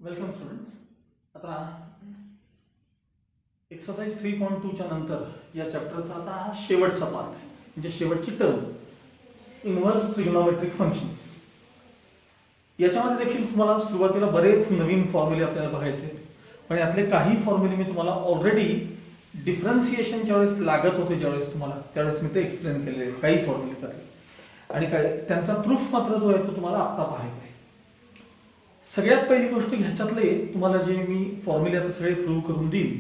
Welcome students. आता exercise 3.2 च्या नंतर या चॅप्टरचा आता हा शेवटचा पार्ट आहे, म्हणजे शेवटची टर्म इनव्हर्स ट्रिग्नोमेट्रिक फंक्शन्स. याच्यामध्ये देखील तुम्हाला सुरुवातीला बरेच नवीन फॉर्म्युले आपल्याला बघायचे, पण यातले काही फॉर्म्युले मी तुम्हाला ऑलरेडी डिफरन्सिएशनच्या वेळेस लागत होते, ज्यावेळेस तुम्हाला त्यावेळेस मी ते एक्सप्लेन केलेले काही फॉर्म्युले त्यातले, आणि काय त्यांचा प्रूफ मात्र जो आहे तो तुम्हाला आता पाहायचा आहे. सगळ्यात पहिली गोष्ट ह्याच्यातले तुम्हाला जे मी फॉर्म्युले आता सगळे प्रूव्ह करून देईन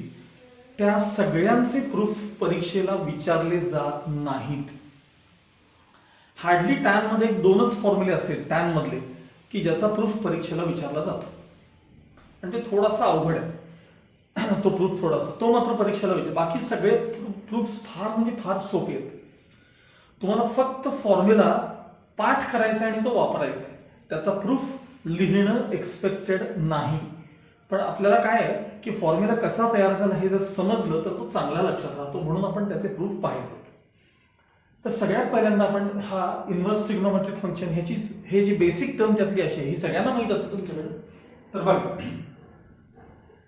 त्या सगळ्यांचे प्रूफ परीक्षेला विचारले जात नाहीत. हार्डली टॅन मध्ये एक दोनच फॉर्म्युले असेल टॅन मधले की ज्याचा प्रूफ परीक्षेला विचारला जातो, आणि ते थोडासा अवघड आहे तो प्रूफ थोडासा, तो मात्र परीक्षेला विचार. बाकी सगळे प्रूफ फार म्हणजे फार सोपे आहेत. तुम्हाला फक्त फॉर्म्युला पाठ करायचा आणि तो वापरायचा आहे, त्याचा प्रूफ लिहिणं एक्सपेक्टेड नाही. पण आपल्याला काय आहे की फॉर्म्युला कसा तयार झाला हे जर समजलं तर तो चांगला लक्षात राहतो, म्हणून आपण त्याचे प्रूफ पाहायचे. तर सगळ्यात पहिल्यांदा आपण हा इनव्हर्स ट्रिग्नोमेट्रिक फंक्शन ह्याची हे जी बेसिक टर्म त्यातली अशी ही सगळ्यांना माहित असतं तुमच्याकडे. तर बघा,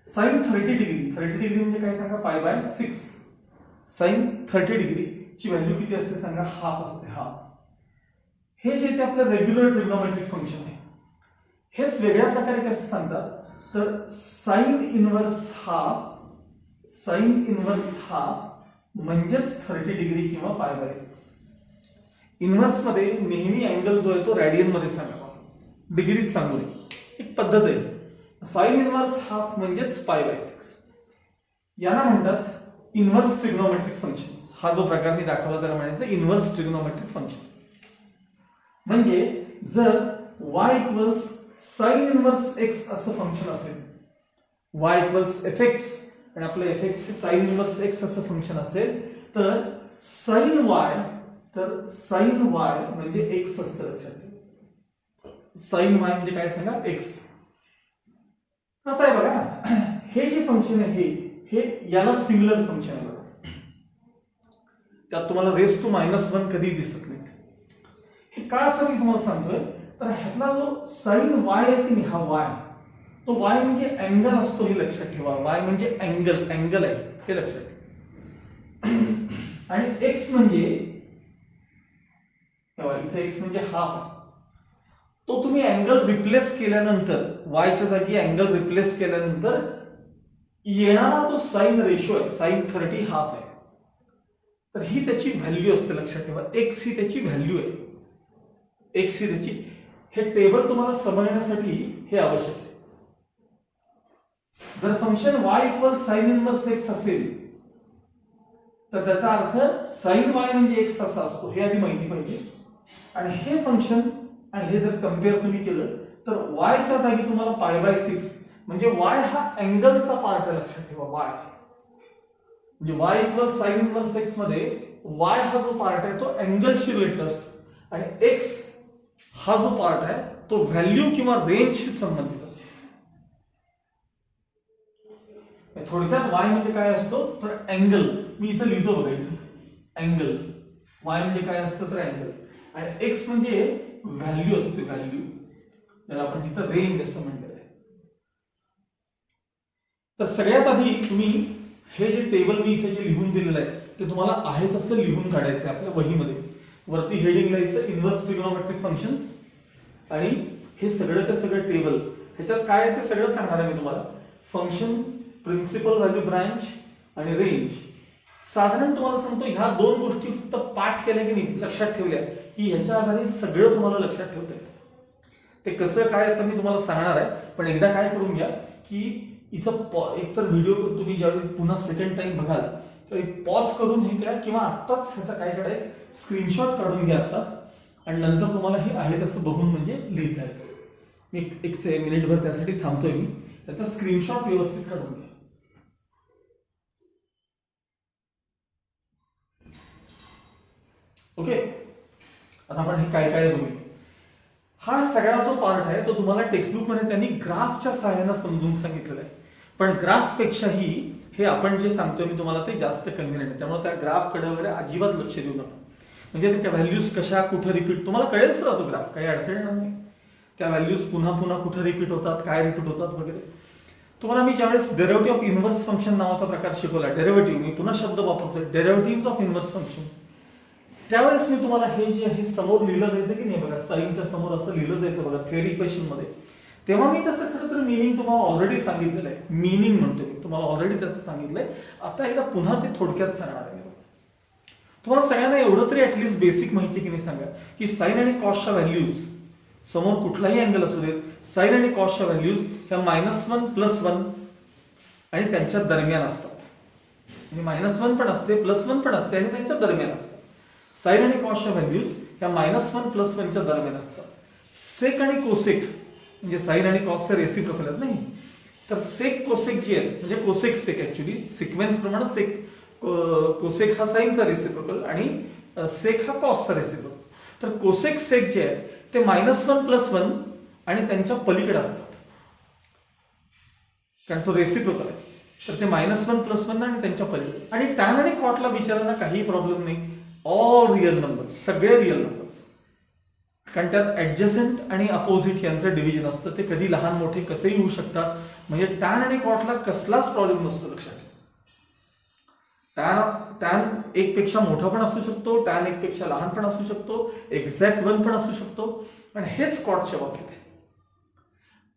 साइन 30 डिग्री म्हणजे काय सांगा, π/6. साइन 30 डिग्री ची व्हॅल्यू किती असते सांगा, हाफ असते. हाफ हे जे ते आपलं रेग्युलर ट्रिग्नोमेट्रिक फंक्शन आहे. हेच वेगळ्या प्रकारे कसं सांगतात तर साइन इनव्हर्स हाफ म्हणजेच 30 डिग्री किंवा π/6. इनव्हर्स मध्ये नेहमी अँगल जो आहे तो रॅडियन मध्ये सांगावा, डिग्रीत सांगू नये, एक पद्धत आहे. साइन इनव्हर्स हाफ म्हणजेच π/6. याला म्हणतात इनव्हर्स ट्रिग्नोमेट्रिक फंक्शन. हा जो प्रकार मी दाखवला त्याला म्हणायचं इनव्हर्स ट्रिग्नोमेट्रिक फंक्शन. म्हणजे जर y equals sine inverse x असं फंक्शन असेल, y इक्वल्स fx आणि आपलं fx हे साइन इनव्हर्स x असं फंक्शन असेल, तर साइन y म्हणजे x असतं. लक्षात ठेवा, साइन y म्हणजे काय सांगा, x. आता हे बघा, हे जे फंक्शन आहे हे याला सिंगुलर फंक्शन आहे. त्यात तुम्हाला रेस टू -1 कधी दिसत नाही. हे का असं मी तुम्हाला सांगतोय, तर ह्यातला जो साइन y आहे की नाही, हा y तो y म्हणजे अँगल असतो हे लक्षात ठेवा. y म्हणजे अँगल आहे हे लक्षात ठेवा. आणि x म्हणजे इथे x म्हणजे हाफ आहे. तो तुम्ही अँगल रिप्लेस केल्यानंतर y च्या जागी अँगल रिप्लेस केल्यानंतर येणारा तो साइन रेशो आहे, साइन 30 हाफ आहे. तर ही त्याची व्हॅल्यू असते, लक्षात ठेवा. x ही त्याची व्हॅल्यू आहे, x ही त्याची. हे टेबल तुम्हाला समजण्यासाठी हे आवश्यक आहे. जर function y equal sine inverse x असेल तर त्याचा अर्थ साइन y म्हणजे x असा असतो, हे आधी माहिती पाहिजे. आणि हे फंक्शन आणि हे जर कम्पेअर तुम्ही केलं तर y च्या जागी तुम्हाला π/6 म्हणजे y हा अँगलचा पार्ट आहे, लक्षात ठेवा. y म्हणजे y equal sine inverse x मध्ये y हा जो पार्ट आहे तो अँगलशी रिलेटेड असतो, आणि x हा जो पार्ट आहे तो व्हॅल्यू किंवा रेंजशी संबंधित असतो. थोडक्यात y म्हणजे काय असतो तर अँगल. मी इथं लिहितो बघा, इथं अँगल. y म्हणजे काय असतं तर अँगल, आणि x म्हणजे व्हॅल्यू असते, व्हॅल्यू. त्याला आपण तिथं रेंज असं म्हटलेलं आहे. तर सगळ्यात आधी तुम्ही हे जे टेबल मी इथे जे लिहून दिलेलं आहे ते तुम्हाला आहे तसं लिहून काढायचं आहे आपल्या वहीमध्ये. वरती हेडिंग लिहायचं इनव्हर्स ट्रिग्नोमेट्रिक फंक्शन्स, आणि हे सगळंच्या सगळं टेबल. ह्याच्यात काय आहे ते सगळं सांगणार आहे मी तुम्हाला. फंक्शन, प्रिन्सिपल व्हॅल्यू ब्रांच आणि रेंज. साधारण तुम्हाला सांगतो ह्या दोन गोष्टी फक्त पाठ केल्या की नाही, लक्षात ठेवल्या की ह्याच्या आधारे सगळं तुम्हाला लक्षात ठेवता येतं. ते कसं काय तर मी तुम्हाला सांगणार आहे, पण एकदा काय करून घ्या की इथं एकतर व्हिडिओ तुम्ही ज्यावेळी पुन्हा सेकंड टाइम बघाल त्यावेळी पॉज करून हे करा, किंवा आत्ताच ह्याचा काय करा, स्क्रीनशॉट काढून घ्या आत्ताच, आणि नंतर तुम्हाला हे आहे तसं बघून म्हणजे लिहिता येतं. मी एक मिनिटभर त्यासाठी थांबतोय, मी त्याचा स्क्रीनशॉट व्यवस्थित काढून घ्या. ओके, आता आपण हे काय काय बघूया. हा सगळा जो पार्ट आहे तो तुम्हाला टेक्स्टबुक मध्ये त्यांनी ग्राफच्या सहाय्याने समजून सांगितलेलं आहे, पण ग्राफ पेक्षाही हे आपण जे सांगतोय मी तुम्हाला ते जास्त कन्व्हिनियंट आहे. त्यामुळे त्या ग्राफकडे वगैरे अजिबात लक्ष देऊ नका. म्हणजे त्या व्हॅल्यूज कशा कुठे रिपीट तुम्हाला कळेल सुद्धा तो ग्राफ, काही अडचण नाही. त्या व्हॅल्यूज पुन्हा पुन्हा कुठे रिपीट होतात, काय रिपीट होतात वगैरे. तुम्हाला मी ज्यावेळेस डेरिव्हेटिव्ह ऑफ इन्व्हर्स फंक्शन नावाचा प्रकार शिकवला, डेरिव्हेटिव्ह, मी पुन्हा शब्द वापरतोय, डेरिव्हेटिव्ह ऑफ इन्व्हर्स फंक्शन, त्यावेळेस मी तुम्हाला हे जे आहे समोर लिहिलं जायचं की नाही बघा, साईनच्या समोर असं लिहिलं जायचं बघा थेअरी इक्वेशन मध्ये, तेव्हा मी त्याचं खरं तर मिनिंग तुम्हाला ऑलरेडी सांगितलेलं आहे. मिनिंग म्हणतो मी तुम्हाला ऑलरेडी त्याचं सांगितलंय. आता एकदा पुन्हा ते थोडक्यात सांगणार आहे. तुम्हाला सगळ्यांना एवढं तरी ऍटलीस्ट बेसिक माहिती की नाही सांगा की साइन आणि कॉसच्या व्हॅल्यूज समोर कुठलाही अँगल असू देत, साइन आणि कॉसच्या व्हॅल्यूज ह्या -1 +1 आणि त्यांच्या दरम्यान असतात. म्हणजे -1 पण असते, +1 पण असते आणि त्यांच्या दरम्यान असतात. साइन आणि कॉसच्या व्हॅल्यूज ह्या -1 +1 च्या दरम्यान असतात. सेक आणि कोसेक म्हणजे साइन आणि कॉसचे रेसिप्रोकल आहेत नाही, तर सेक कोसेक जे आहेत म्हणजे कोसेक सेक ऍक्च्युली सिक्वेन्स प्रमाणे सेक कोसेक हा साइनचा रेसिप्रोकल आणि सेक हा कॉसचा रेसिप्रोकल. तर कोसेक सेक जे आहेत ते -1 +1 आणि त्यांच्या पलीकडे असतात, कारण तो रेसिप्रोकल आहे. तर ते -1 +1 आणि त्यांच्या पलीकडे. आणि टॅन आणि कॉटला विचारायला काही प्रॉब्लेम नाही, ऑल रिअल नंबर्स, सगळे रिअल नंबर्स, कारण त्यात ऍडजसंट आणि अपोजिट यांचं डिव्हिजन असतं. ते कधी लहान मोठे कसेही होऊ शकतात. म्हणजे टॅन आणि कॉटला कसलाच प्रॉब्लेम नसतो. लक्षात टॅन 1 पेक्षा मोठा पण असू शकतो, टॅन 1 पेक्षा लहान पण असू शकतो, एक्झॅक्ट 1 पण असू शकतो. पण हेच कॉटच्या बाबतीत आहे.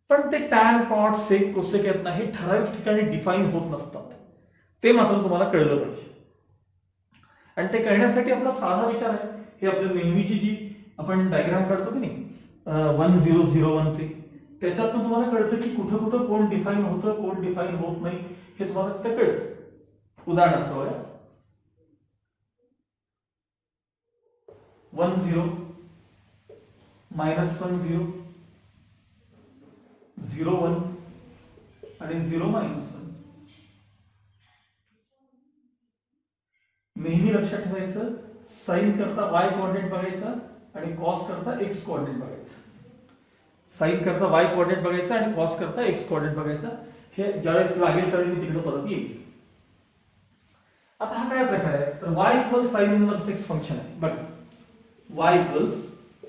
पण ते टॅन, कॉट, सेक, कोसेक आहेत ना, हे ठराविक ठिकाणी डिफाईन होत नसतात. ते मात्र तुम्हाला कळलं पाहिजे. आणि ते कळण्यासाठी आपला साधा विचार आहे. हे आपल्या नेहमीची जी आपण डायग्राम काढतो की नाही 1 0 0 1 3, त्याच्यातून तुम्हाला कळतं की कुठं कुठं कोण डिफाईन होतं, कोण डिफाईन होत नाही, हे तुम्हाला तिथे कळतं. उदाहरणार्थ बघा 1 0 -1 0 0 1 आणि 0 -1. नेहमी लक्षात ठेवायचं, साइन करता y कोऑर्डिनेट बघायचा आणि कॉस करता x कोऑर्डिनेट बघायचा. साइन करता y कोऑर्डिनेट बघायचा आणि कॉस करता x कोऑर्डिनेट बघायचा. हे ज्यावेळेस लागेल त्यावेळी मी तिकडे परत येईल. आता हा काय प्रकार आहे, तर y = sin inverse x function आहे. बघा y =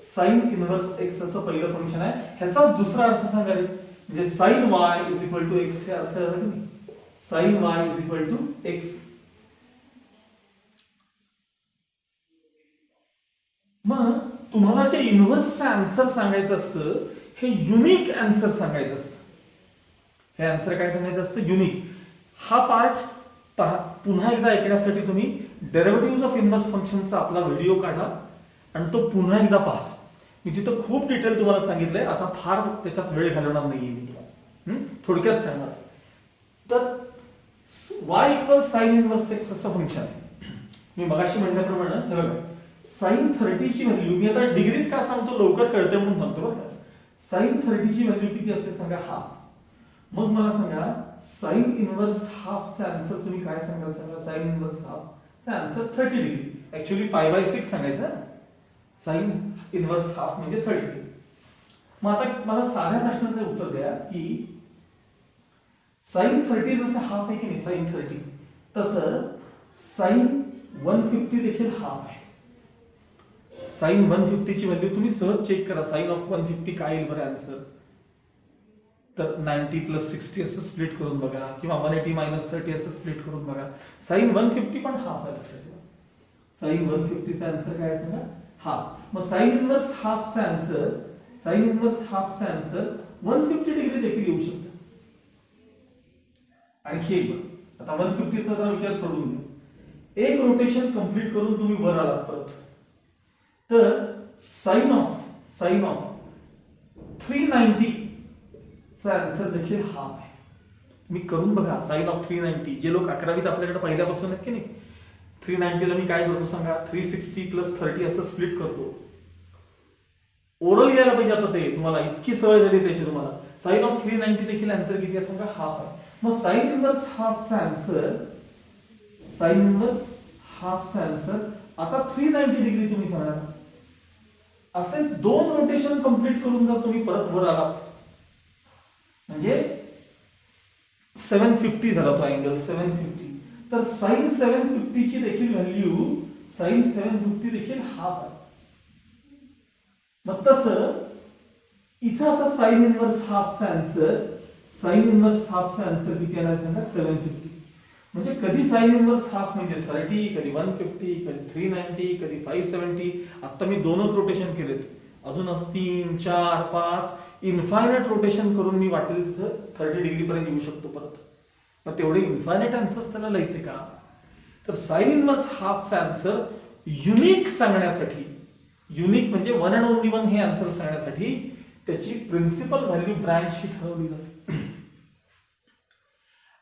sin इनव्हर्स x असं पहिलं फंक्शन आहे. ह्याचाच दुसरा अर्थ सांगायला म्हणजे sin y = x हे अर्थ आहे की sin y = x. मग तुम्हाला जे इनव्हर्सचं आन्सर सांगायचं असतं हे युनिक आन्सर सांगायचं असतं. हे आन्सर काय सांगायचं असतं, युनिक. हा पार्ट पुन्हा एकदा ऐकण्यासाठी तुम्ही डेरिव्हेटिव्ह ऑफ इनव्हर्स फंक्शनचा आपला व्हिडिओ काढा आणि तो पुन्हा एकदा पहा. मी तिथं खूप डिटेल तुम्हाला सांगितलंय. आता फार त्याच्यात वेळ घालवणार नाहीये मी तुम्हाला, थोडक्यात सांगणार. तर y = sin इनव्हर्स x असं फंक्शन आहे. मी मगाशी म्हटल्याप्रमाणे हे बघा sin 30 ची व्हॅल्यू, मी आता डिग्रीत का सांगतो लवकर कळते म्हणून सांगतो बरं का. sin 30 ची व्हॅल्यू किती असते सांगा, हाफ. मग मला सांगा sin इनव्हर्स हाफ चा आन्सर तुम्ही काय सांगाल सांगा. sin इनव्हर्स हाफ चा आन्सर 30 डिग्री, ऍक्च्युअली π/6 सांगायचं. sin इनव्हर्स हाफ म्हणजे 30 डिग्री. मग आता मला साध्या प्रश्नाचं उत्तर द्या की sin 30 जसं हाफ आहे की नाही sin 30, तसं sin 150 देखील हाफ आहे. sin 150 ची व्हॅल्यू तुम्ही सहज चेक करा. sin ऑफ 150 काय येईल बरं आन्सर, तर 90 + 60 असं स्प्लिट करून बघा किंवा 180 - 30 असं स्प्लिट करून बघा. sin 150 पण हाफ आहे. लक्षात ठेवा sin 150 चा आन्सर काय आहे सांगा, हाफ. मग sin इनव्हर्स हाफ चा आन्सर, sin इनव्हर्स हाफ चा आन्सर 150 डिग्री देखील येऊ शकतो. आणखी एक आता 150 चा विचार सोडून द्या. एक रोटेशन कंप्लीट करून तुम्ही वर आलात परत, तर sin ऑफ 390 चा आन्सर देखील हाफ आहे. तुम्ही करून बघा sin ऑफ 390. जे लोक 11वीत आपल्याकडे पहिल्यापासून आहेत की नाही, 390 ला मी काय करतो सांगा, 360 + 30 असं स्प्लिट करतो. ओरल यायला पाहिजे आता ते तुम्हाला, इतकी सवय झाली त्याची तुम्हाला. sin ऑफ 390 देखील आन्सर किती आहे सांगा, हाफ आहे. मग sin इनव्हर्स हाफ चा आन्सर, sin इनव्हर्स हाफ चा आन्सर आता 390 डिग्री तुम्ही सांगा. असे 2 रोटेशन कंप्लीट करून जर तुम्ही परत वर आलात म्हणजे 750 झाला तो अँगल 750. तर sin 750 ची देखील व्हॅल्यू, sin 750 देखील हाफ आहे. मग तसं इथं आता साइन इनवर्स हाफचा आन्सर किती येणार सांगा 750. म्हणजे कधी साइन इनवर्स हाफ म्हणजे 30, कधी 150, कधी 390, कधी 570. आता मी दोनच रोटेशन केलेत, अजून 3, 4, 5 इन्फायनाइट रोटेशन करून मी वाटेल तिथं 30 डिग्री पर्यंत येऊ शकतो परत. मग तेवढे इन्फायनाइट आन्सर्स त्याला लिहायचे का? तर साइन इनवर्स हाफचा आन्सर युनिक सांगण्यासाठी, युनिक म्हणजे वन अँड ओनली वन हे आन्सर सांगण्यासाठी त्याची प्रिन्सिपल व्हॅल्यू ब्रँच ही ठरवली जाते.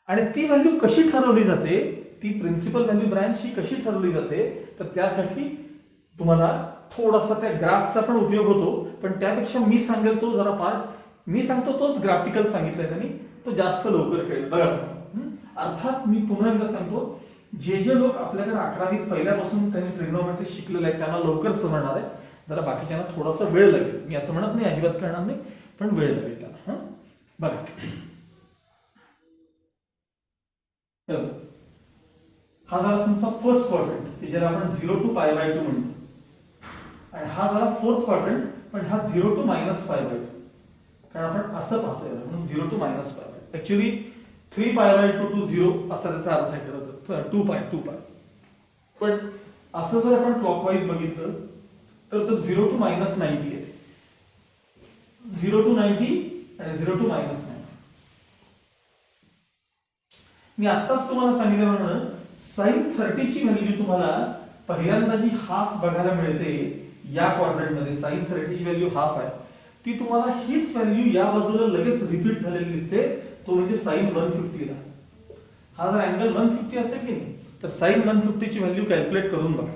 आणि ती व्हॅल्यू कशी ठरवली जाते, ती प्रिन्सिपल व्हॅल्यू ब्रँच ही कशी ठरवली जाते, तर त्यासाठी तुम्हाला थोडासा त्या ग्राफचा पण उपयोग होतो, पण त्यापेक्षा मी सांगेल तो जरा पार्ट मी सांगतो तोच ग्राफिकल सांगितलाय त्यांनी, तो जास्त लवकर कळेल. बघा अर्थात मी पुन्हा एकदा सांगतो, जे लोक आपल्याकडे 11वीत पहिल्यापासून त्यांनी ट्रिग्नोमेट्री शिकलेलं आहे त्यांना लवकर समजणार आहे, जरा बाकीच्यांना थोडासा वेळ लागेल. मी असं म्हणत नाही अजिबात करणार नाही, पण वेळ लागेल त्याला. बघा हा झाला तुमचा फर्स्ट क्वाड्रंट, ज्याला आपण 0 to π/2 म्हणतो, आणि हा झाला फोर्थ क्वाड्रंट, पण हा 0 to -π/2, कारण आपण असं पाहतोय म्हणून 0 to -π/2. ऍक्च्युअली 3π/2 to 0 असा त्याचा अर्थ आहे खरं तर 2π. पण असं जर आपण क्लॉकवाईज बघितलं तर तो 0 to -90 येते, 0 to 90 आणि 0 to -90. मी आत्ताच तुम्हाला सांगितल्याप्रमाणे साइन 30 ची व्हॅल्यू तुम्हाला पहिल्यांदा जी हाफ बघायला मिळते या क्वाड्रंट मध्ये, साइन 30 ची व्हॅल्यू हाफ आहे, ती तुम्हाला हीच व्हॅल्यू या बाजूला लगेच रिपीट झालेली दिसते, तो म्हणजे साइन 150 ला. हा जर अँगल 150 असेल की नाही, तर साइन 150 ची व्हॅल्यू कॅल्क्युलेट करून बघा.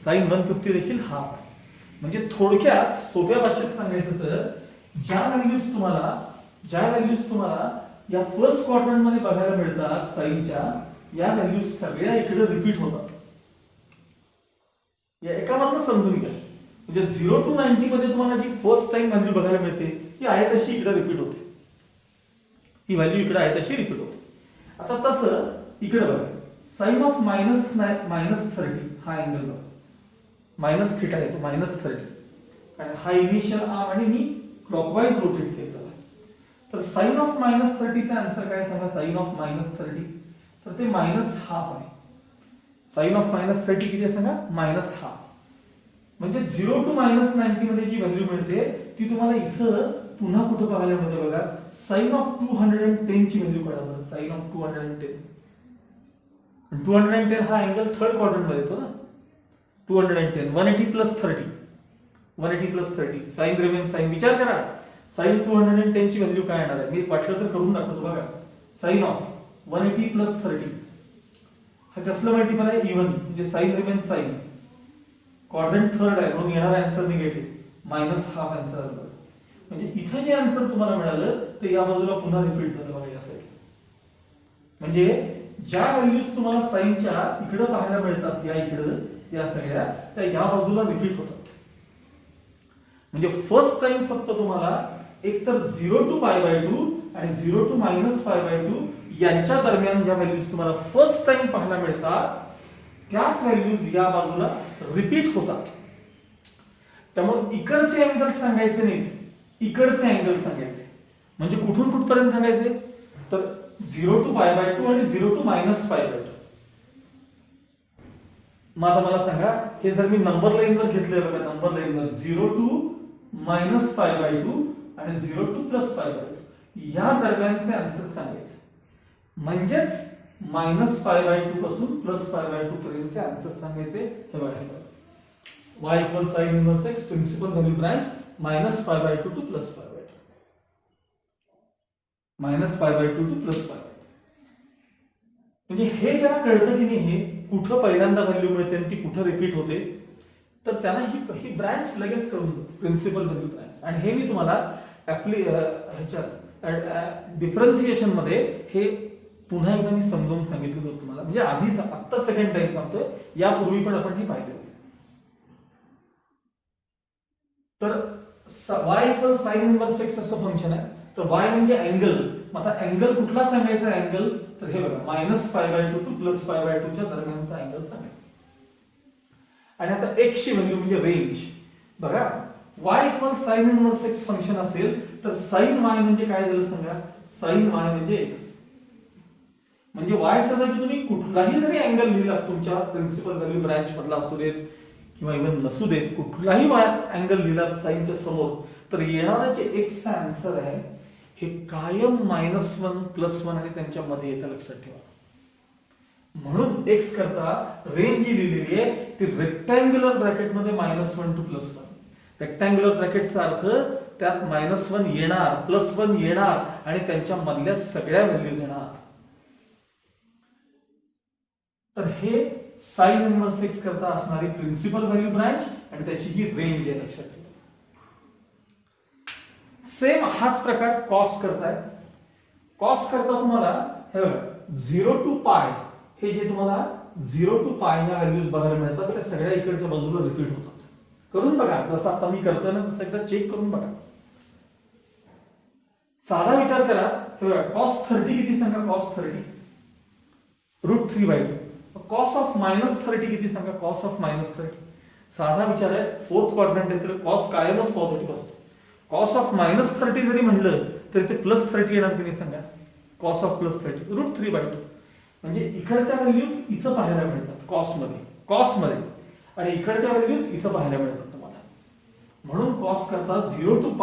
साइन 150 देखील हाफ आहे. म्हणजे थोडक्यात सोप्या भाषेत सांगायचं तर ज्या व्हॅल्यूज तुम्हाला या फर्स्ट क्वाड्रंट मध्ये बघायला मिळतात साइनच्या, या व्हॅल्यूज सगळ्या इकडे रिपीट होतात. या एका मात्र समजून घ्या, म्हणजे 0 to 90 मध्ये तुम्हाला जी फर्स्ट टाइम व्हॅल्यू बघायला मिळते ही आहे तशी इकडे रिपीट होते, ही व्हॅल्यू इकडे आहे तशी रिपीट होते. आता तसं इकडे बघा, साइन ऑफ -30 हा अँगल बघा, -θ येतो -30, आणि हा इनिशियल आर्म आणि मी क्लॉकवाईज रोटेट केलं. तर साइन ऑफ -30 चा आन्सर काय सांगा, साइन ऑफ -30 तर ते -½ आहे. साइन ऑफ -30 किती आहे सांगा, -½ म्हणजे 0 to -90 मध्ये जी व्हॅल्यू मिळते ती तुम्हाला इथं पुन्हा कुठे बघायला मिळते बघा, साइन ऑफ 210 ची व्हॅल्यू कळा. साइन ऑफ 210 हा अँगल थर्ड क्वाड्रंट मध्ये येतो ना. 210 180 + 30 180 + 30 साइन रिमेन साइन. विचार करा साइन 210 ची व्हॅल्यू काय येणार आहे, मी वाटलं तर करून दाखवतो बघा. साइन ऑफ 180 + 30 हा कसलं मल्टिपल आहे, इवन, म्हणजे sine remain sine. Quadrant third आहे म्हणून येणारा आन्सर निगेटिव्ह, -½ आन्सर आला. म्हणजे इथं जे आन्सर तुम्हाला मिळालं ते या बाजूला पुन्हा रिपीट झालं बघा या साईड. म्हणजे ज्या व्हॅल्यूज तुम्हाला साइनच्या इकडे पाहायला मिळतात, या इकडे या सगळ्या त्या या बाजूला रिपीट होतात. म्हणजे फर्स्ट टाइम फक्त तुम्हाला एक तर 0 to π/2 आणि 0 to -π/2 यांच्या दरम्यान ज्या व्हॅल्यूज तुम्हाला फर्स्ट टाइम पाहायला मिळतात त्याच व्हॅल्यूज या बाजूला रिपीट होतात. त्यामुळे इकडचे अँगल सांगायचे नाहीत, इकडचे अँगल सांगायचे. म्हणजे कुठून कुठपर्यंत सांगायचे, तर 0 to π/2 आणि 0 to -π/2. मग आता मला सांगा, हे जर मी नंबर लाईनवर घेतले बघा, नंबर लाईनवर 0 to -π/2 आणि 0 to +π/2 या दरम्यानचे आन्सर सांगायचे. म्हणजेच -π/2 पासून +π/2 पर्यंतचे आन्सर सांगायचे. हे बघा, y = sin inverse x principal value branch -π/2 to +π/2, -π/2 to +π/2. म्हणजे हे ज्याला कळतं की नाही, हे कुठं पहिल्यांदा व्हॅल्यू मिळते आणि ती कुठं रिपीट होते, तर त्यांना ही ब्रँच लगेच कळून जाते, प्रिन्सिपल व्हॅल्यू ब्रँच. आणि हे मी तुम्हाला डिफरन्सिएशन मध्ये हे पुन्हा एकदा मी समजावून सांगितलं होतं तुम्हाला. म्हणजे आधीच आत्ता सेकंड टाइम सांगतोय, यापूर्वी पण आपण हे पाहिलं. तर y = sin inverse x असं फंक्शन आहे. तर y म्हणजे अँगल. आता अँगल कुठला सांगायचा अँगल, तर हे बघा -π/2 to +π/2 च्या दरम्यानचा अँगल सांगायचा. आणि आता x ची व्हॅल्यू म्हणजे रेंज. बघा y equal sine inverse x function असेल तर साइन y म्हणजे काय झालं सांगा, साइन y म्हणजे x. म्हणजे y च्या जागी तुम्ही कुठलाही जरी अँगल लिहिला तुमच्या प्रिन्सिपल व्हॅल्यू ब्रँच मधला असू देत किंवा इव्हन नसू देत, कुठलाही अँगल लिहिला साइनच्या समोर, तर येणारा जे x चा आन्सर आहे हे कायम -1 +1 आणि त्यांच्या मध्ये येतं, लक्षात ठेवा. म्हणून x करता रेंज जी लिहिलेली आहे ती रेक्टँग्युलर ब्रॅकेट मध्ये -1 to +1. रेक्टँग्युलर ब्रॅकेटचा अर्थ त्यात -1 येणार, +1 येणार आणि त्यांच्या मधल्या सगळ्या व्हॅल्यूज येणार. तर हे साइन इनव्हर्स x करता असणारी प्रिन्सिपल व्हॅल्यू ब्रँच आणि त्याची ही रेंज आहे, लक्षात ठेवा. सेम हाच प्रकार कॉस करताय. कॉस करता तुम्हाला हे बघा 0 to π हे जे तुम्हाला 0 to π ह्या व्हॅल्यूज बघायला मिळतात त्या सगळ्या इकडच्या बाजूला रिपीट होतात. करून बघा, जसं आता मी करतोय ना तसं एकदा चेक करून बघा. साधा विचार करा, हे बघा cos 30 किती सांगा, cos 30 √3/2. cos ऑफ -30 किती सांगा, cos ऑफ -30. साधा विचार आहे, फोर्थ क्वाड्रंट आहे तर cos कायमच पॉझिटिव्ह असतो. cos ऑफ -30 जरी म्हणलं तरी ते +30 येणार की नाही सांगा, cos ऑफ +30 √3/2. म्हणजे इकडच्या व्हॅल्यूज इथं पाहायला मिळतात कॉस मध्ये आणि इकडच्या व्हॅल्यूज इथं पाहायला मिळतात तुम्हाला. म्हणून कॉस करता 0 to π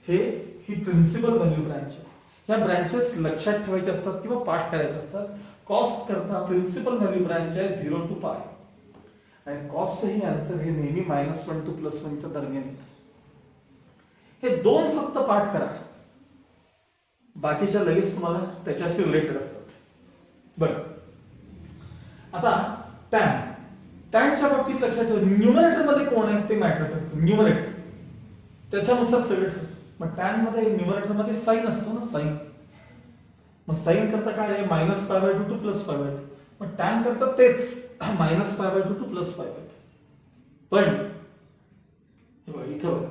ही प्रिन्सिपल व्हॅल्यू ब्रँच आहे. ह्या ब्रँचेस लक्षात ठेवायचे असतात किंवा पाठ करायचे असतात. कॉस करता प्रिन्सिपल व्हॅल्यू ब्रँच आहे 0 to π आणि कॉसचं ही आन्सर हे नेहमी -1 to +1 च्या दरम्यान येतं. हे दोन फक्त पाठ करा, बाकीच्या लगेच तुम्हाला त्याच्याशी रिलेटेड असतात. बरं, आता टॅनच्या बाबतीत लक्षात ठेवा, न्यूमरेटर मध्ये कोण आहे ते मॅटर करतं. न्यूमरेटर त्याच्यानुसार सगळं ठरतं. मग टॅन मध्ये न्यूमरेटर मध्ये साइन असतो ना, साइन. मग साइन करता काय आहे -π/2 to +π/2. मग टॅन करता तेच -π/2 to +π/2. पण हे बघा इथं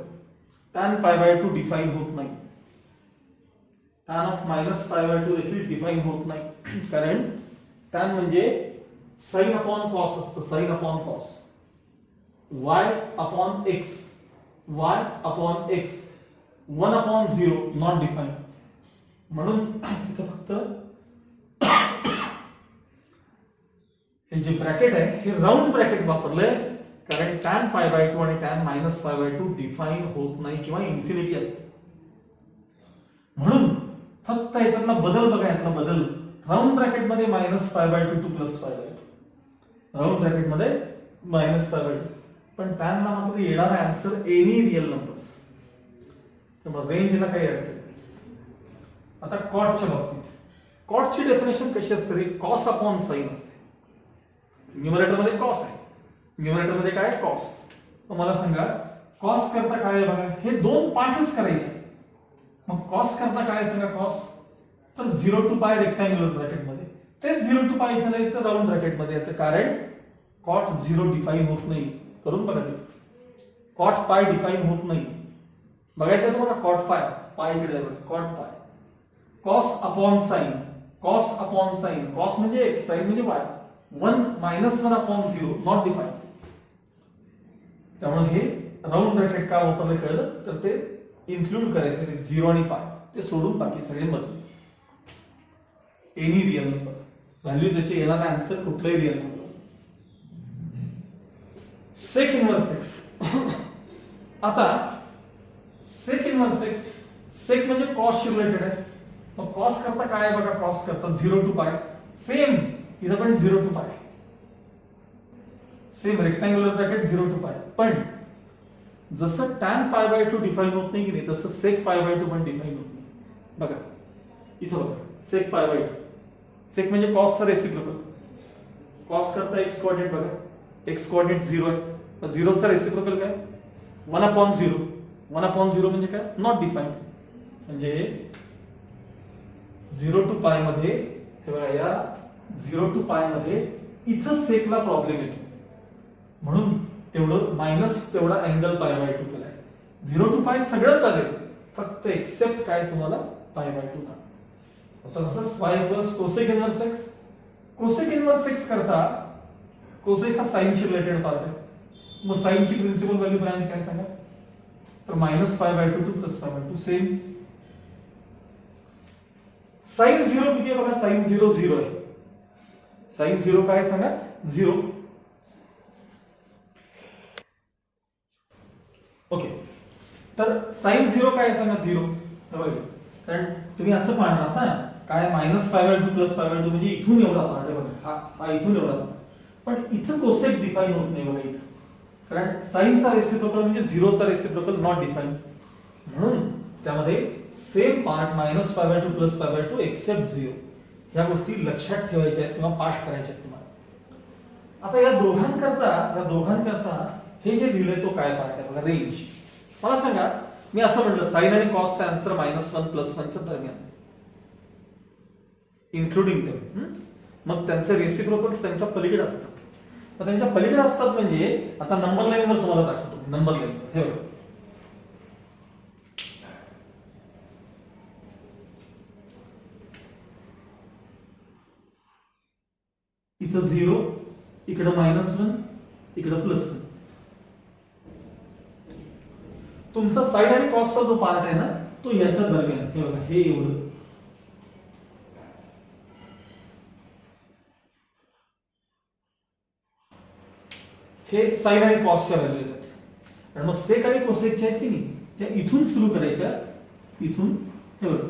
tan π/2 डिफाइन होत नाही, tan ऑफ -π/2 देखील डिफाइन होत नाही. कारण tan म्हणजे sin अपॉन cos असतं, sin upon cos. y upon x, y upon x, 1/0 not defined. म्हणून इथं फक्त हे जे ब्रॅकेट आहे हे राऊंड ब्रॅकेट वापरलंय कारण tan π/2 आणि tan -π/2 डिफाइन होत नाही किंवा इन्फिनिटी असते. म्हणून फक्त याच्यातला बदल बघा, यातला बदल राऊंड ब्रॅकेट मध्ये -π/2 to +π/2, राऊंड ब्रॅकेट मध्ये -π/2. पण tan ला मात्र येणारा आन्सर एनी रियल नंबर, त्यामुळे रेंजला काही अडचण नाही. आता कॉटच्या बाबतीत कॉटची डेफिनेशन कशी असते रे, कॉस अपॉन साइन असते. न्यूमरेटर मध्ये कॉस आहे, न्यूमरेटर मध्ये काय कॉस. मला सांगा कॉस करता काय आहे बघा, हे दोन पाठच करायचे. मग कॉस करता काय सांगा, कॉस तर 0 to π रेक्टँग्युलर ब्रॅकेट मध्ये, तेच 0 to π इथं लिहायचं राऊंड ब्रॅकेट मध्ये. याचं कारण कॉट 0 डिफाइन होत नाही. करून बघा, कॉट पाय डिफाइन होत नाही. बघायचं तुम्हाला कॉट पाय इकडे कॉट पाय. Cos upon sine, cos upon sine, cos म्हणजे x, साइन म्हणजे y. 1 -1/0 not defined. त्यामुळे हे राऊंड ब्रॅकेट का वापरले कळलं तर ते इन्क्लूड करायचं 0 आणि π, ते सोडून बाकी सगळे बदल. एनी रियल नंबर व्हॅल्यू त्याचे येणारा आन्सर कुठलाही रियल नंबर. सेक इनव्हर्स x. आता सेक इनव्हर्स x, सेक म्हणजे कॉस रिलेटेड आहे. मग कॉस करता काय आहे बघा, कॉस करता 0 to π. सेम इथं पण 0 to π, same rectangular bracket 0 to π. पण जसं tan π/2 डिफाइन होत नाही की नाही तसं sec π/2 पण डिफाइन होत नाही. बघा इथं बघा, sec π/2, sec म्हणजे cos चा रेसिप्रोकल. cos करता x कोऑर्डिनेट बघा, x कोऑर्डिनेट 0 आहे, 0 चा रेसिप्रोकल काय 1/0. 1/0 म्हणजे काय नॉट डिफाइन्ड. म्हणजे 0 to π मध्ये हे बघा, या 0 to π मध्ये इथं सेकला प्रॉब्लेम येतो. म्हणून तेवढं मायनस तेवढा अँगल π/2 केलाय. 0 to π सगळं चालेल, फक्त एक्सेप्ट काय तुम्हाला π/2 ना. आता तसंच y equals cosec inverse x. Cosec inverse x करता कोसेक हा साइन शी रिलेटेड पार्ट आहे. मग साइन ची प्रिन्सिपल व्हॅल्यू ब्रँच काय सांगा, तर -π/2 टू +π/2 सेम. साइन 0 किती आहे बघा, साइन 0 0 आहे. साइन 0 काय सांगा, 0. ओके, तर साइन 0 काय सांगा, 0. कारण तुम्ही असं पाहणार ना काय, -π/2 +π/2 म्हणजे इथून एवढा पार्ट आहे बघा, हा इथून एवढा. पण इथं कोसेक डिफाइन होत नाही बघा इथं, कारण साइनचा रेसिप्रोकल म्हणजे 0चा रेसिप्रोकल नॉट डिफाइन. म्हणून त्यामध्ये सेम पार्ट -π/2 +π/2 एक्सेप्ट 0. ह्या गोष्टी लक्षात ठेवायच्या आहेत किंवा पाठ करायच्या आहेत तुम्हाला. आता या दोघांकरता हे जे लिहिलंय तो काय पार्ट आहे बघा, रेंज. मला सांगा, मी असं म्हटलं साइन आणि कॉसचा आन्सर -1 +1 दरम्यान इन्क्लुडिंग देम. मग त्यांचे रेसिप्रोकल त्यांच्या पलीकडे असतात. तर त्यांच्या पलीकडे असतात म्हणजे आता नंबर लाईनवर तुम्हाला दाखवतो. नंबर लाईन हे बघा, इथं 0, इकडं -1, इकडं +1. तुमचा साइन आणि कॉसचा जो पार्ट आहे ना तो याच्या दरम्यान, हे बघा हे एवढं. हे साइन आणि कॉसच्या व्हॅल्यू आहेत. आणि मग सेक आणि कोसेकच्या आहेत की नाही, त्या इथून सुरू करायच्या. इथून हे बघा,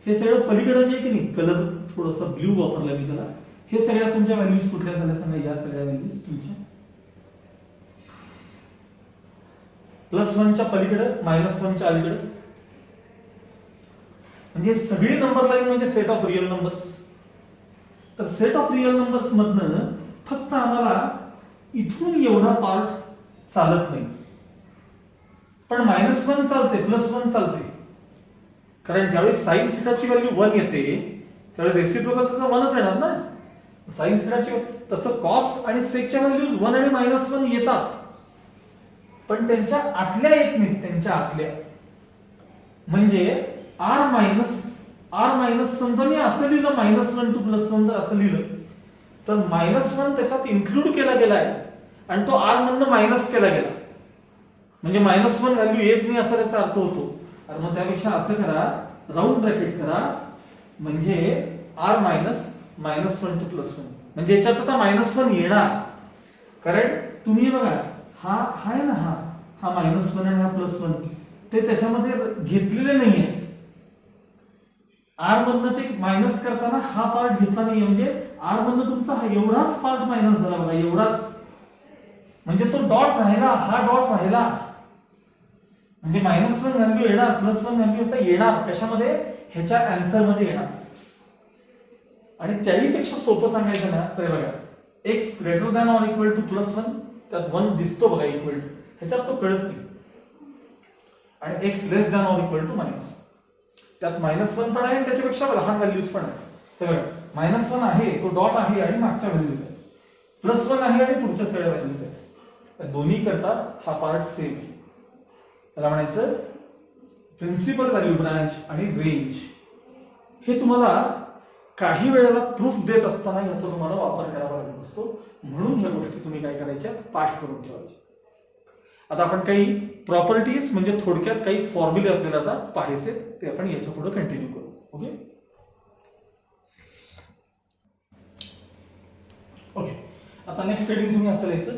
हे सगळं पलीकडे जे आहे की नाही, कलर थोडासा ब्ल्यू वापरला मी त्याला. हे सगळ्या तुमच्या व्हॅल्यूज कुठल्या झाल्या सांगा, या सगळ्या व्हॅल्यूज तुमच्या +1च्या पलीकडे, -1च्या अलीकडे. म्हणजे सगळी नंबर लाईन म्हणजे सेट ऑफ रिअल नंबर्स. तर सेट ऑफ रिअल नंबर्स मधनं फक्त आम्हाला इथून एवढा पार्ट चालत नाही, पण -1 चालते, +1 चालते. कारण ज्यावेळी साइन थिटाची व्हॅल्यू 1 येते त्यावेळी रेसिप्रोकल त्याचा 1च येणार ना. साइन थिटाची, तसं कॉस आणि सेकच्या व्हॅल्यूज 1 आणि -1 येतात, पण त्यांच्या आतल्या येत नाहीत. त्यांच्या आतल्या म्हणजे r- समजा मी असं लिहिलं -1 टू +1 जर असं लिहिलं तर -1 त्याच्यात इन्क्लूड केला गेलाय आणि तो r मधनं मायनस केला गेला, म्हणजे -1 व्हॅल्यू येत नाही असा त्याचा अर्थ होतो. आणि मग त्यापेक्षा असं करा, राऊंड ब्रॅकेट करा, म्हणजे r- -1 टू +1. म्हणजे याच्यात आता -1 येणार. कारण तुम्ही बघा, हा आहे ना, हा -1 आणि हा +1 ते त्याच्यामध्ये घेतलेले नाहीये. r मधनं ते मायनस करताना हा पार्ट घेतला नाही, म्हणजे r मधनं तुमचा हा एवढाच पार्ट मायनस झाला बघा, एवढाच. म्हणजे तो डॉट राहिला, हा डॉट राहिला. म्हणजे -1 व्हॅल्यू येणार, +1 व्हॅल्यू आता येणार कशामध्ये, ह्याच्या आन्सर मध्ये येणार. आणि त्याही पेक्षा सोपं सांगायचं ना तर बघा, x greater than or equal to +1, त्यात 1 दिसतो बघा इक्वल टू, ह्याच्यात तो कळत नाही. आणि x less than or equal to minus, त्यात -1 पण आहे आणि त्याच्यापेक्षा लहान व्हॅल्यूज पण आहे. हे बघा, -1 आहे, तो डॉट आहे आणि मागच्या व्हॅल्यूज आहे, +1 आहे आणि पुढच्या सगळ्या व्हॅल्यूज आहेत. दोन्ही करता हा पार्ट सेम आहे. त्याला म्हणायचं प्रिन्सिपल व्हॅल्यू ब्रांच आणि रेंज. हे तुम्हाला काही वेळेला प्रूफ देत असताना याचा तुम्हाला वापर करावा लागत असतो. म्हणून ह्या गोष्टी तुम्ही काय करायच्या, पाठ करून ठेवायच्या. आता आपण काही प्रॉपर्टीज म्हणजे थोडक्यात काही फॉर्म्युले आपल्याला आता पाहायचे, ते आपण याच्या पुढे कंटिन्यू करू. ओके ओके, आता नेक्स्ट हेडिंग तुम्ही असं लिहायचं,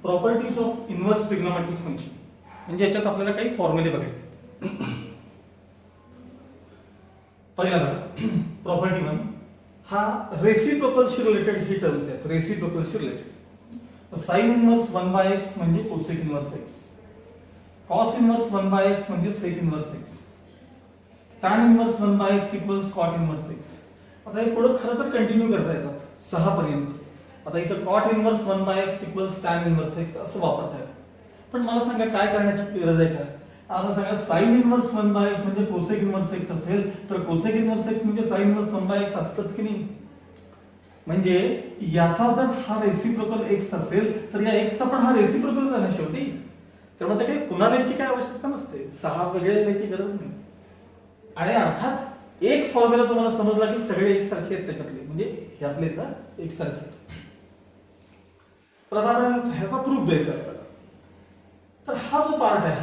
properties of inverse trigonometric function. म्हणजे याच्यात आपल्याला काही फॉर्म्युले बघायचे. पहिला प्रॉपर्टी 1 हा रेसिप्रोकलशी रिलेटेड ही टर्म्स आहेत, रेसिप्रोकलशी रिलेटेड. साइन इनवर्स 1/x म्हणजे cosec inverse x, cos inverse 1/x म्हणजे sec inverse x, tan inverse 1/x equals cot inverse x. आता हे पुढे खरं तर कंटिन्यू करता येतात 6 पर्यंत. आता इथं cot inverse 1/x equals tan inverse x असं वापरता येतं. पण मला सांगा काय करण्याची गरज आहे का? आता सांगा साइन इनवर्स 1/x म्हणजे कोसेक इनवर्स x असेल तर कोसेक इनवर्स x म्हणजे साइन इनवर्स 1/x असतंच की नाही. म्हणजे याचा जर हा रेसिप्रोकल x असेल तर या x चा पण हा रेसिप्रोकल आहे ना शेवटी. त्यामुळे ते काही पुन्हा लिहायची काय आवश्यकता नसते, 6 वेगळे लिहायची गरज नाही. आणि अर्थात एक फॉर्म्युला तुम्हाला समजला की सगळे एक सारखे आहेत त्याच्यातले, म्हणजे ह्यातलेच एक सारखे. तर आता आपण ह्याचा प्रूफ द्यायचा आहे. तर हा जो पार्ट आहे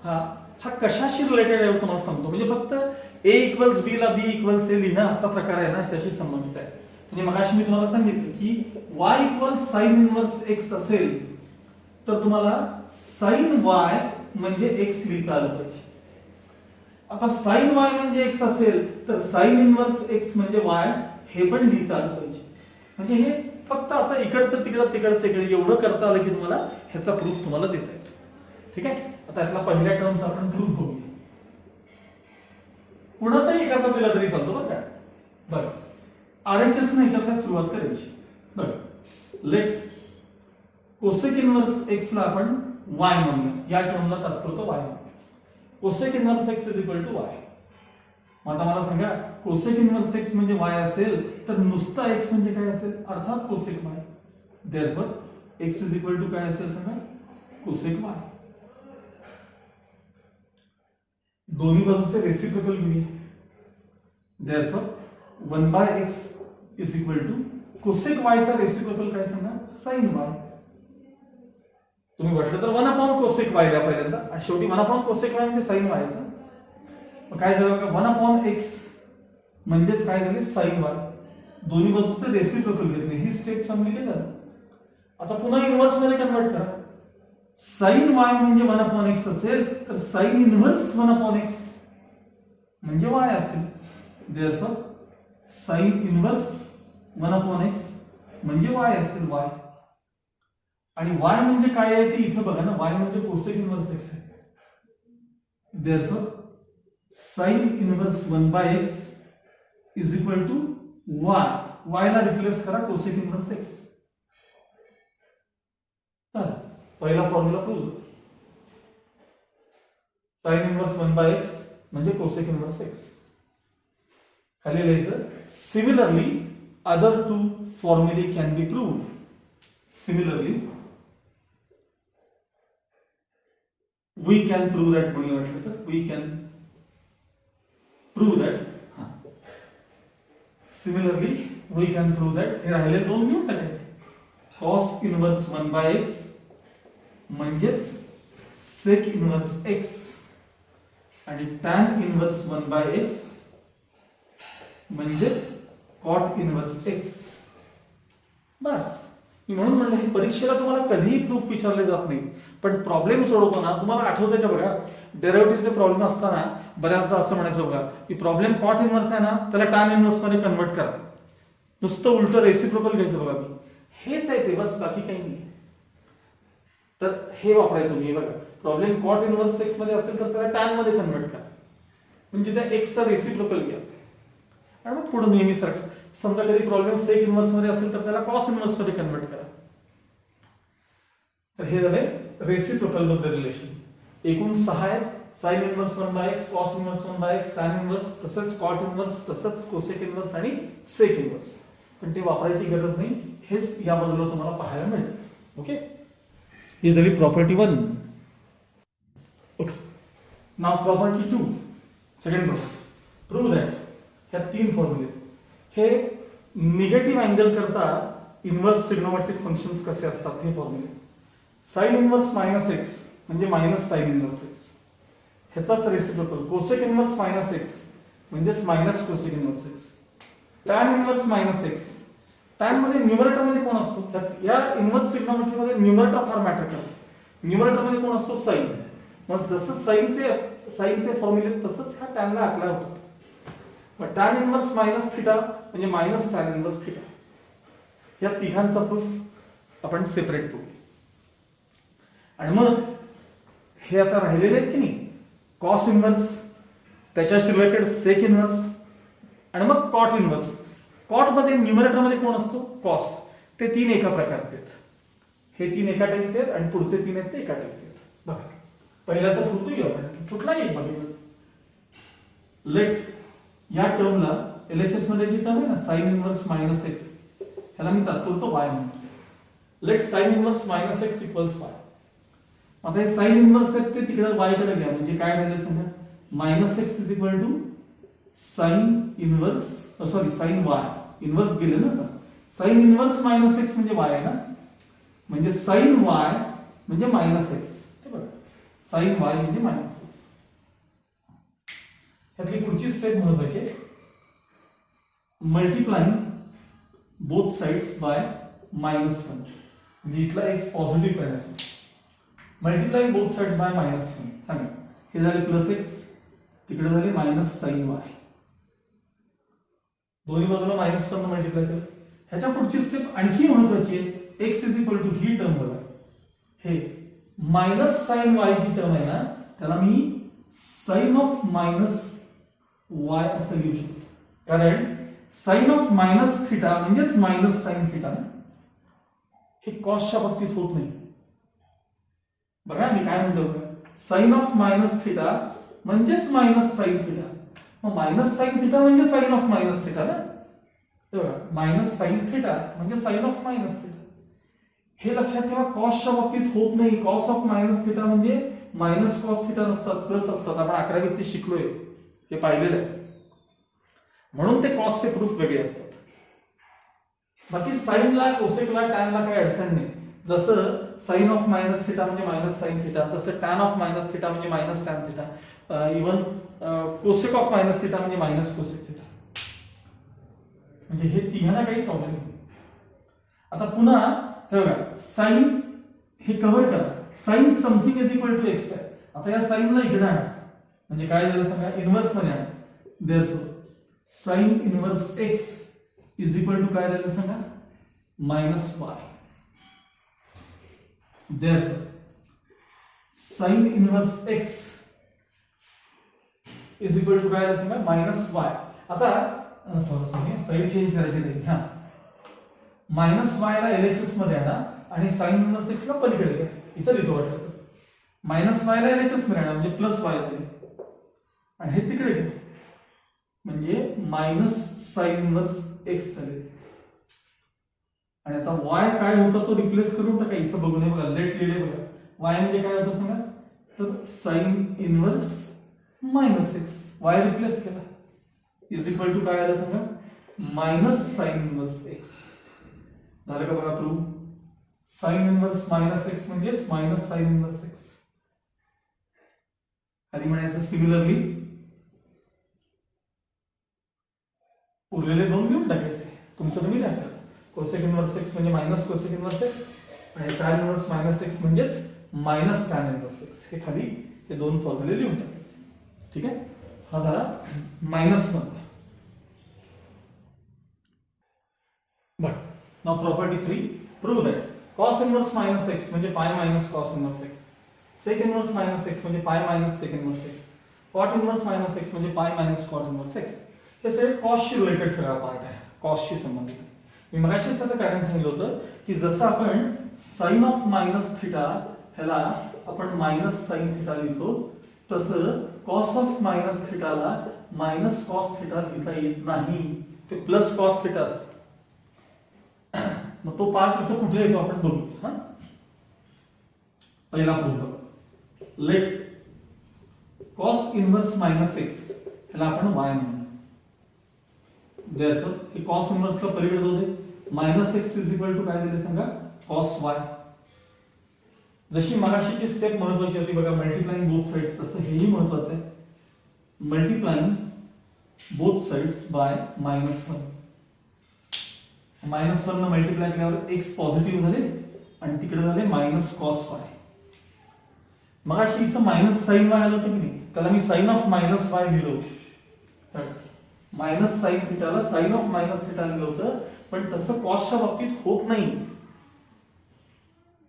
हा हा कशाशी रिलेटेड आहे तुम्हाला सांगतो. म्हणजे फक्त ए इक्वल्स बी ला बी इक्वल्स ए लिहिणं असा प्रकार आहे ना, त्याशी संबंधित आहे. म्हणजे मगाशी मी तुम्हाला सांगितलं की y equals sine inverse x असेल तर तुम्हाला साइन y म्हणजे x लिहिता आलं पाहिजे. आता साइन y म्हणजे x असेल तर साइन इनवर्स x म्हणजे y हे पण लिहिता आलं पाहिजे. म्हणजे हे फक्त असं इकडचं तिकडचं एवढं करता आलं की तुम्हाला ह्याचा प्रूफ तुम्हाला देता येतो. ठीक आहे. आता यातला पहिल्या टर्म्स आपण प्रूफ बघूया. कुणाचाही एकाचा दिला तरी चालतो बरं का. बरं RHS ने ह्याच्यात सुरुवात करायची. बरं लेट कोसेक इनवर्स x ला आपण y म्हणूया. या टर्मला तात्पुरतं y म्हणूया. Cosec inverse x is equal to y. मग आता मला सांगा कोसेक इनवर्स x म्हणजे y असेल तर नुसता x म्हणजे काय असेल, अर्थात cosec y. Therefore x is equal to काय असेल सांगा, कोसेक y. दोन्ही बाजूचे रेसिप्रोकल घेऊया. Therefore 1/x is equal to cosec y चा रेसिप्रोकल काय सांगा, sin y. तुम्ही म्हटलं तर 1 कोसेक y ला पहिल्यांदा आणि शेवटी 1 कोसेक y म्हणजे sin y चा. मग काय झालं का 1/x म्हणजेच काय झाले sin y. दोन्ही बाजूचे रेसिप्रोकल घेतले. ही स्टेप समजली का. आता पुन्हा इनव्हर्स मध्ये कन्वर्ट करा. sin y म्हणजे 1/x असेल तर sin इनव्हर्स 1/x म्हणजे y असेल. देयरफॉर sin इनव्हर्स 1/x म्हणजे y असेल y. आणि y म्हणजे काय आहे ते इथे बघा ना, y म्हणजे कोसेक इनव्हर्स x आहे. Therefore sin inverse 1/x is equal to y. y ला रिप्लेस करा कोसेक इनव्हर्स x. तर पहिला formula prove. sin inverse 1/x म्हणजे कोसेक इनव्हर्स x. खाली लिहायचं सिमिलरली अदर टू फॉर्म्युले can be proved. Similarly we can prove that म्हणून म्हटलं तर we can prove that. Similarly we can prove that हे राहिले दोन घेऊन टाकायचे. cos इनव्हर्स 1/x म्हणजेच sec इनव्हर्स x आणि tan इनव्हर्स 1/x म्हणजेच cot इनव्हर्स x. बस मी म्हणून म्हणलं हे परीक्षेला तुम्हाला कधीही प्रूफ विचारले जात नाही, पण प्रॉब्लेम सोडवताना तुम्हाला आठवतंय का बघा, डेरिव्हेटिव्हचे प्रॉब्लेम असताना बऱ्याचदा असं म्हणायचं बघा की प्रॉब्लेम कॉट इनव्हर्स आहे ना त्याला टॅन इनव्हर्स मध्ये कन्वर्ट करा. नुसतं उलटं रेसिप्रोकल घ्यायचं बघा. मी हेच आहे ते, बस बाकी काही नाही. तर हे वापरायचं मी बघा. प्रॉब्लेम कॉट इनव्हर्स x मध्ये असेल तर त्याला टॅन मध्ये कन्वर्ट करा. म्हणजे त्या x चा रेसिप्रोकल घ्या आणि मग पुढे नेहमी सारखं. समजा कधी प्रॉब्लेम सेक इनव्हर्स मध्ये असेल तर त्याला कॉस इनव्हर्स मध्ये कन्वर्ट करा. तर हे झाले रेसिप्रोकल मधले रिलेशन. एकूण 6 आहेत. Sine inverse 1/x, cos inverse 1/x, tan inverse, तसंच कॉट इनव्हर्स, तसंच कोसेक इनव्हर्स आणि सेक इनव्हर्स. पण ते वापरायची गरज नाही. हेच या बाजूला तुम्हाला पाहायला मिळतं. ओके, ही झाली प्रॉपर्टी 1. ओके, नाव property 2. Second property prove that ह्या 3 फॉर्म्युले हे निगेटिव्ह अँगल करता इनव्हर्स ट्रिग्नोमेट्रिक फंक्शन्स कसे असतात हे फॉर्म्युले. साइन इनव्हर्स -x म्हणजे मायनस साइन इनव्हर्स x ह्याचाच रेसिप्रोकल. कोसेक इनव्हर्स -x म्हणजेच minus cosec inverse x. Tan inverse -x, tan मध्ये न्यूमरेटर मध्ये कोण असतो, या इनव्हर्स ट्रिग्नोमेट्री मध्ये न्यूमरेटर फार मॅटर करतो. न्यूमरेटर मध्ये कोण असतो, साइन. मग जसं साइनचे फॉर्म्युले तसंच ह्या टॅनला अप्लाय होतो. मग टॅन इनव्हर्स -θ म्हणजे मायनस टॅन इनव्हर्स θ. या तिघांचा प्रूफ आपण सेपरेट करू. आणि मग हे आता राहिलेले आहेत की नाही, कॉस इनव्हर्स, त्याच्याशी रिलेटेड सेक इनव्हर्स आणि मग कॉट इनव्हर्स. कॉट मध्ये न्यूमरेटर मध्ये कोण असतो, कॉस. ते 3 एका प्रकारचे आहेत. हे 3 एका टाईपचे आहेत आणि पुढचे 3 आहेत ते एका टाईपचे आहेत. बघा पहिल्याचा प्रूफ घेऊ आपण. कुठलाही एक बघायचं. लेट या टर्मला LHS मध्ये जी टर्म आहे ना साइन इनव्हर्स -x ह्याला मी तात्पुरतं y म्हणतो. Late sign inverse -x equals y. आता हे साइन इनव्हर्स आहे ते तिकडे y कडे घ्या. म्हणजे काय झालं सांगा, -x is equal to sine inverse sine y. Inverse गेले ना आता. साइन इनव्हर्स -x म्हणजे y आहे ना, म्हणजे साइन y म्हणजे -x. हे बघा साइन y म्हणजे -x. ह्यातली पुढची स्टेप महत्वाची आहे. मल्टिप्लाइंग बोथ साइड्स बाय -1 म्हणजे इथला x पॉझिटिव्ह करण्यासाठी मल्टिप्लाइंग बोथ साइड्स बाय -1 सांगा. हे झाले +x, तिकडे झाले -sin y. दोन्ही बाजूला मायनस टर्म मल्टिप्लाय कर. ह्याच्या पुढची स्टेप आणखी महत्वाची आहे. x ही टर्म बघा, हे -sin y ची टर्म आहे ना, त्याला मी sin ऑफ -y असं लिहू शकतो. कारण sin ऑफ -θ म्हणजेच -sin θ. हे कॉसच्या बाबतीत होत नाही. बघा मी काय म्हणतो, sin ऑफ -θ म्हणजेच -sin θ. मग -sin θ म्हणजे sin ऑफ -θ ना. बघा -sin θ म्हणजे sin ऑफ -θ. हे लक्षात ठेवा, कॉसच्या बाबतीत होत नाही. कॉस ऑफ -θ म्हणजे -cos θ नसतात, प्लस असतात. आपण 11वीत ते शिकलोय, हे पाहिलेलं आहे. म्हणून ते कॉसचे प्रूफ वेगळे असतात. बाकी साइनला, कोसेकला, टॅनला काही अडचण नाही. जसं sin ऑफ -θ म्हणजे -sin θ, तसं tan ऑफ -θ म्हणजे -tan θ, इवन कोसेक ऑफ -θ म्हणजे -cosec θ. म्हणजे हे तिघांना काही प्रॉब्लेम नाही. आता पुन्हा हे बघा, साइन हे कव्हर करा. Sine something is equal to x आहे. आता या साइनला इकडे आणा, म्हणजे काय झालं सांगा, इन्व्हर्स मध्ये आणा. Therefore sine inverse x is equal to काय झालं सांगा, -y. Therefore sine inverse x is equal to काय झालं सांगा, -y. आता सॉरी साइड चेंज करायची नाही. हा -y ला LHS मध्ये आणा आणि sin इन्व्हर्स x ला पलीकडे घ्या. इथं लिहितो वाटतं. -y ला LHS मध्ये आणा म्हणजे +y येते आणि हे तिकडे घ्या म्हणजे -sin इन्व्हर्स x झाले. आणि आता y काय होता तो रिप्लेस करून टाका. इथं बघू नये बघा, लेट लिहिले बघा. y म्हणजे काय होतं सांगा, तर sin inverse -x. y replace केला इज इक्वल टू काय आलं सांगा, -sin इन्व्हर्स x. झालं का बघा प्रूव्ह. sin इन्व्हर्स -x म्हणजेच -sin इन्व्हर्स x. खाली म्हणायचं सिमिलरली उरलेले दोन घेऊन टाकायचे. तुमचं तुम्ही काय करा, कोसेक इन्व्हर्स x म्हणजे -कोसेक इन्व्हर्स x आणि tan इन्व्हर्स -x म्हणजेच -tan इन्व्हर्स x. हे खाली हे दोन फॉर्म्युले लिहून टाकायचे. ठीक आहे. हा झाला -1. But now property 3, prove that cos inverse -x म्हणजे π - cos inverse x, sec inverse -x म्हणजे π - sec inverse x, cot inverse -x म्हणजे π - cot इन्व्हर्स x. हे सगळे कॉसशी रिलेटेड सगळा पार्ट आहे, कॉसशी संबंधित. मी मगाशीच त्याचं कारण सांगितलं होतं की जसं आपण sin ऑफ -θ ह्याला आपण -sin θ लिहितो, तसं cos ऑफ -θ ला -cos θ लिहिता येत नाही. ते +cos θ असतं. मग तो पार्ट इथं कुठे येतो आपण बघू. हा पहिला प्रूफ बघा. लेट cos इन्व्हर्स -x ह्याला आपण y म्हणू. देअरफॉर हे cos इन्व्हर्स ला पलीकडे होते. -x इज इक्वल टू काय दिले सांगा, cos y. जशी मगाशीची स्टेप महत्वाची होती बघा, मल्टिप्लाइंग बोथ साइड्स, तसं हेही महत्वाचं आहे. Multiplying both sides by -1. -1 ने मल्टिप्लाय केल्यावर x पॉझिटिव्ह झाले आणि तिकडे झाले -cos y. मगाशी इथं -sin y आलं होतं की नाही, त्याला मी sin ऑफ -y लिहिलं होतं. -sin θ ला sin ऑफ -θ लिहिलं होतं, पण तसं कॉसच्या बाबतीत होत नाही.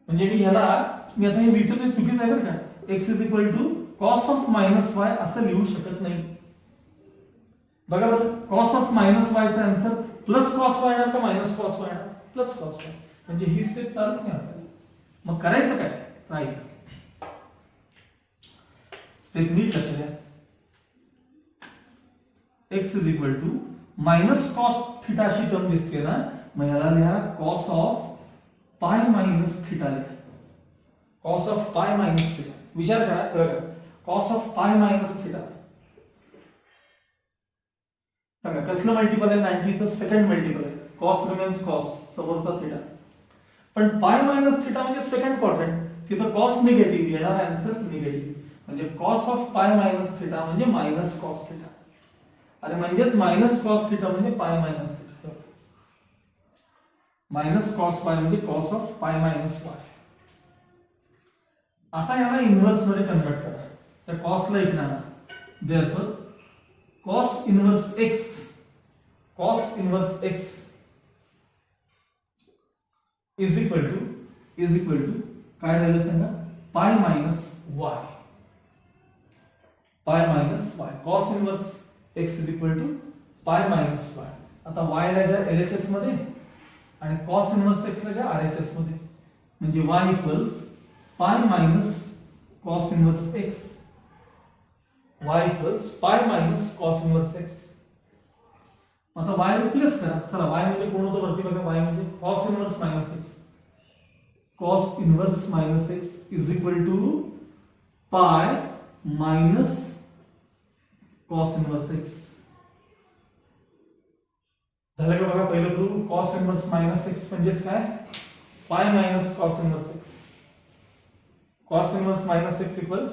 म्हणजे मी आता हे लिहितो ते चुकीचं आहे बरं का. x is equal to cos of -y असं लिहू शकत नाही. बघा बरं, cos ऑफ -y चा आन्सर +cos y येणार का -cos y येणार, +cos y. म्हणजे ही स्टेप चालत नाही आपल्याला. मग करायचं काय, नाही स्टेप नीट लक्षात घ्या. x is equal to -cos θ शी टर्म दिसते ना, मग याला लिहा cos ऑफ π - θ लिहा. cos of π - θ. विचार करा, cos ऑफ π - θ सांगा कसलं मल्टिपल आहे, 90 चं सेकंड मल्टिपल आहे. cos रिमेन्स cos, समोरचा θ. पण π - θ म्हणजे सेकंड क्वाड्रंट, तिथं cos निगेटिव्ह, येणार आन्सर निगेटिव्ह. म्हणजे cos ऑफ π - θ म्हणजे -cos θ. आणि म्हणजेच मायनस कॉस थिटा म्हणजे pi minus theta, minus cos pi म्हणजे कॉस ऑफ पाय मायनस वाय. आता याला इन्व्हर्स मध्ये कन्वर्ट करा. त्या कॉसला इकडे आणा. Therefore cos inverse x, cos inverse x is equal to काय राहिलं सांगा, pi minus y, pi minus y. Cos inverse x is equal to pi minus y. आता वाय ला घ्या LHS मध्ये आणि कॉस इन्व्हर्स एक्स ला घ्या RHS मध्ये, म्हणजे y equals pi minus cos inverse x, y equals pi minus cos inverse x. आता y रिप्लेस करा. चला y म्हणजे कोण होतं वरती बघा, y म्हणजे cos inverse minus x, cos inverse minus x is equal to pi minus cos inverse x. झालं का बघा पहिलं proof. Cos inverse minus x म्हणजेच काय, pi minus cos inverse x. Cos inverse minus x equals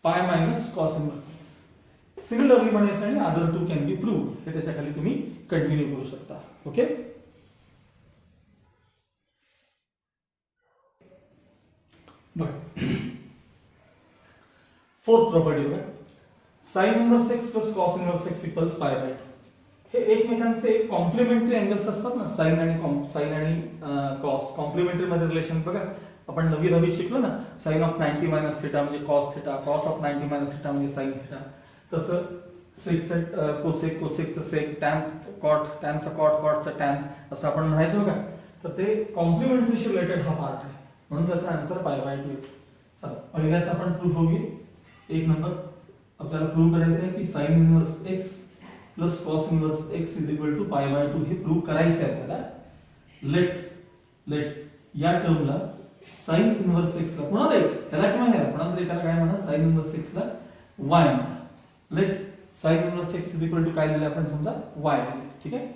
pi minus cos inverse x. Similarly म्हणायचं आणि other two can be prove, हे त्याच्या खाली तुम्ही कंटिन्यू करू शकता. ओके. फोर्थ प्रॉपर्टी बघा, sine inverse x plus cos inverse x equals pi by 2. हे एकमेकांचे कॉम्प्लिमेंटरी अँगल्स असतात ना, साइन आणि कॉस. कॉम्प्लिमेंटरी मध्ये रिलेशन बघा आपण 9वी शिकलो ना, साइन ऑफ 90 मायनस थिटा म्हणजे cos theta, cos of 90 minus theta म्हणजे साइन थिटा. तसं सेकचं कोसेक, कोसेकचं सेक, टॅन कॉट, टॅनचं कॉट, कॉटचं टॅन असं आपण म्हणायचो बघा. तर ते कॉम्प्लिमेंटरीशी रिलेटेड हा पार्ट आहे, म्हणून त्याचा आन्सर पाय बाय 2. चला पहिल्याच आपण प्रूफ बघूया. एक नंबर आपल्याला प्रूव्ह करायचं आहे की sine inverse x plus cos inverse x is equal to pi by 2 हे प्रूव्ह करायचं आहे आपल्याला. लेट या टर्मला साइन इन्व्हर्स एक्स ला पुन्हा ह्याला किंवा ह्याला पुन्हा एकाला काय म्हणा, साइन इन्व्हर्स एक्स ला y म्हणा. Let sine inverse x is equal to काय दिलं आपण, समजा y दिले. ठीक आहे.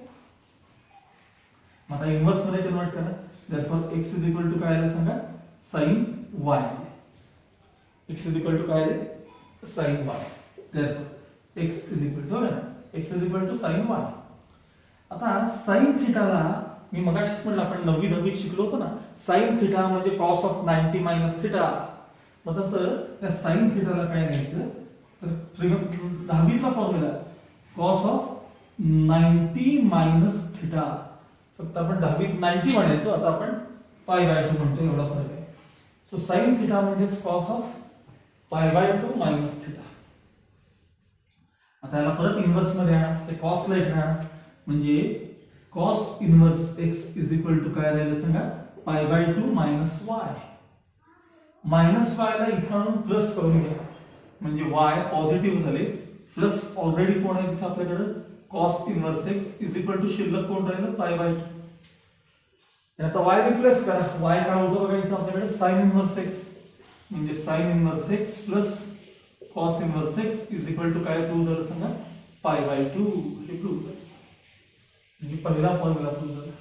मग आता इन्व्हर्स मध्ये कन्वर्ट करा. Therefore x is equal to काय आलं सांगा, sine y. x is equal to काय आले, sine y. Therefore x is equal to x is equal to sine y. आता साइन थिटाला मी मगाशीच म्हटलं आपण 9वी शिकलो होतो ना, साइन थिटा म्हणजे कॉस ऑफ 90 मायनस थिटा. मग तसं त्या साइन थिटाला काय लिहायचं, तर 10वीचा formula cos of 90 minus theta. फक्त आपण 10वीत 90 म्हणायचो, आता आपण पाय बाय 2 म्हणतो, एवढा फरक आहे. सो साइन थिटा म्हणजे कॉस ऑफ पाय बाय 2 मायनस थिटा. आता याला परत इन्व्हर्स मध्ये आणा, ते कॉस ला इकडे आणा, म्हणजे cos inverse x is equal to काय राहिलं सांगा, pi by 2 minus y. Minus y ला इथं आणून प्लस करून घ्या, म्हणजे वाय पॉझिटिव्ह झाले. प्लस ऑलरेडी कोण आहे तिथं आपल्याकडे, cos inverse x is equal to शिल्लक कोण राहिलं, पाय बाय 2. आता वाय रिप्लेस करा. वाय काय होतं बघा इथं आपल्याकडे, साइन इन्व्हर्स एक्स म्हणजे sine inverse x plus cos inverse x is equal to काय प्रूव्ह झालं सांगा, पाय बाय 2. हे प्रूव्ह झालं, म्हणजे पहिला फॉर्म्युला प्रूव्ह झाला.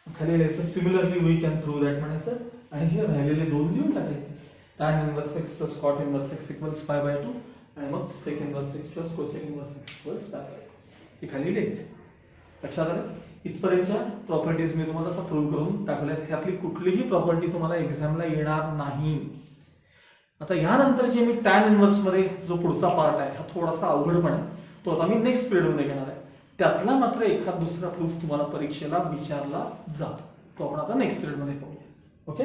खाली लिहायचं similarly we can prove that म्हणायचं, आणि हे राहिलेले दोन लिहून टाकायचे. tan inverse x plus cot inverse x equals pi by 2 आणि मग sec inverse x plus cosec inverse x equals pi by 2. हे खाली लिहायचं. लक्षात आलं. इथपर्यंतच्या प्रॉपर्टीज मी तुम्हाला आता प्रूव्ह करून टाकल्यात. ह्यातली कुठलीही प्रॉपर्टी तुम्हाला एक्झामला येणार नाही. आता यानंतर जे मी टॅन इन्व्हर्स मध्ये जो पुढचा पार्ट आहे हा थोडासा अवघड पण आहे, तो आता मी नेक्स्ट पिरियड मध्ये घेणार आहे. त्यातला मात्र एखाद दुसरा प्रूफ तुम्हाला परीक्षेला विचारला जातो, तो आपण आता नेक्स्ट पिरियड मध्ये पाहूया. ओके.